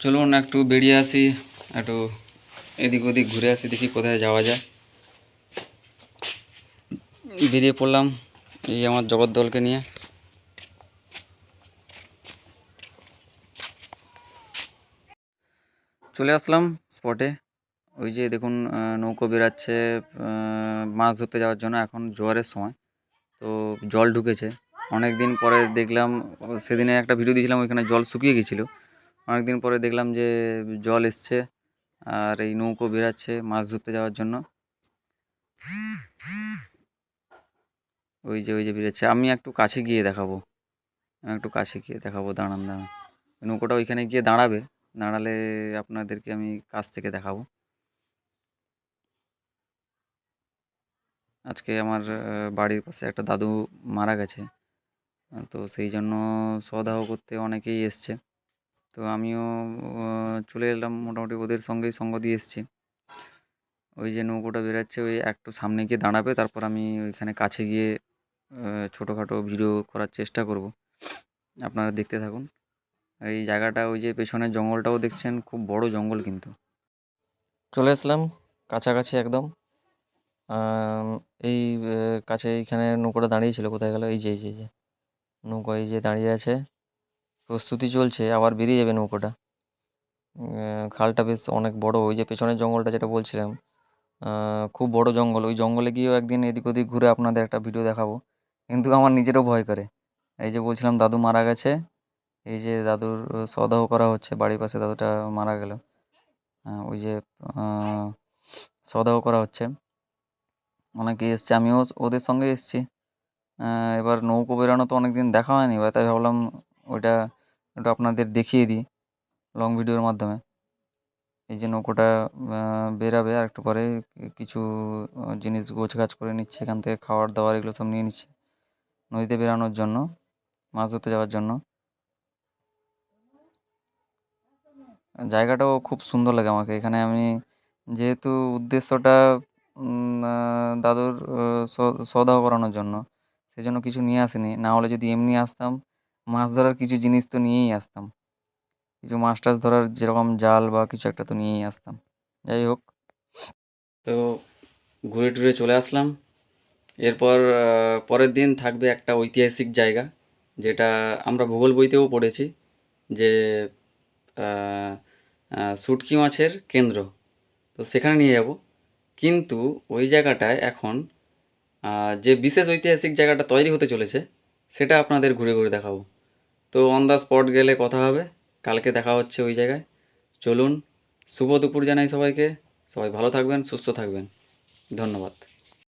চলুন একটু বেরিয়ে আসি, একটু এদিক ওদিক ঘুরে আসি, দেখি কোথায় যাওয়া যায়। বেরিয়ে পড়লাম এই আমার জগদ্দলকে নিয়ে। চলে আসলাম স্পটে। ওই যে দেখুন নৌকো বেরাচ্ছে মাছ ধরতে যাওয়ার জন্য। এখন জোয়ারের সময়, তো জল ঢুকেছে। অনেক দিন পরে দেখলাম, সেদিনে একটা ভিডিও দিয়েছিলাম, ওইখানে জল শুকিয়ে গেছিলো। অনেক দিন পরে দেখলাম যে জল এসছে, আর এই নৌকো বেরাচ্ছে মাছ ধরতে যাওয়ার জন্য। ওই যে বেরোচ্ছে। আমি একটু কাছে গিয়ে দেখাবো, দাঁড়ান দাঁড়ান। নৌকোটা ওইখানে গিয়ে দাঁড়াবে, দাঁড়ালে আপনাদেরকে আমি কাছ থেকে দেখাবো। আজকে আমার বাড়ির পাশে একটা দাদু মারা গেছে, তো সেই জন্য সদাহ করতে অনেকেই এসছে। তো আমিও চলে এলাম, মোটামুটি ওদের সঙ্গেই সঙ্গ দিয়ে এসছি। ওই যে নৌকোটা বেরাচ্ছে, ওই একটু সামনে গিয়ে দাঁড়াবে, তারপর আমি ওইখানে কাছে গিয়ে ছোটোখাটো ভিডিও করার চেষ্টা করব। আপনারা দেখতে থাকুন। আর এই জায়গাটা, ওই যে পেছনের জঙ্গলটাও দেখছেন, খুব বড় জঙ্গল কিন্তু। চলে আসলাম কাছাকাছি একদম। আম, এই কাছে এইখানে নৌকোটা দাঁড়িয়েছিল, কোথায় গেল? এই যে নৌকো এই যে দাঁড়িয়ে আছে, প্রস্তুতি চলছে, আবার বেরিয়ে যাবে নৌকোটা। খালটা বেশ অনেক বড়। ওই যে পেছনের জঙ্গলটা যেটা বলছিলাম, খুব বড় জঙ্গল। ওই জঙ্গলে গিয়েও একদিন এদিক ওদিক ঘুরে আপনাদের একটা ভিডিও দেখাবো, কিন্তু আমার নিজেরও ভয় করে। এই যে বলছিলাম দাদু মারা গেছে, এই যে দাদুর সদাহ করা হচ্ছে, বাড়ির পাশে দাদুটা মারা গেল। ওই যে আহ, সদাহ করা হচ্ছে, অনেকে এসছে, আমিও ওদের সঙ্গে এসছি। এবার নৌকো বেরানো তো অনেক দিন দেখা হয়নি, বা তাই ভাবলাম ওইটা একটু আপনাদের দেখিয়ে দিই লং ভিডিওর মাধ্যমে। এই যে নৌকোটা বেরাবে আর একটু পরে, কিছু জিনিস গোছগাছ করে নিচ্ছে, এখান থেকে খাবার দাবার এগুলো সব নিয়ে নিচ্ছে নদীতে বেরানোর জন্য, মাছ ধরতে যাওয়ার জন্য। জায়গাটাও খুব সুন্দর লাগে আমাকে। এখানে আমি, যেহেতু উদ্দেশ্যটা দাদুর সদাহ করানোর জন্য, সেজন্য কিছু নিয়ে আসিনি। না হলে যদি এমনি আসতাম, মাছ ধরার কিছু জিনিস তো নিয়েই আসতাম, কিছু মাছ টাছ ধরার যেরকম জাল বা কিছু একটা তো নিয়েই আসতাম। যাই হোক, তো ঘুরে টুরে চলে আসলাম। এরপর পরের দিন থাকবে একটা ঐতিহাসিক জায়গা, যেটা আমরা ভূগোল বইতেও পড়েছি, যে আহ, শুটকি মাছের কেন্দ্র। তো সেখানে নিয়ে যাব। কিন্তু ওই জায়গাটায় এখন যে বিশেষ ঐতিহাসিক জায়গাটা তৈরি হতে চলেছে, সেটা আপনাদের ঘুরে ঘুরে দেখাবো। তো অন দ্য স্পট গেলে কথা হবে, কালকে দেখা হচ্ছে ওই জায়গায়। চলুন, শুভ দুপুর জানাই সবাইকে। সবাই ভালো থাকবেন, সুস্থ থাকবেন। ধন্যবাদ।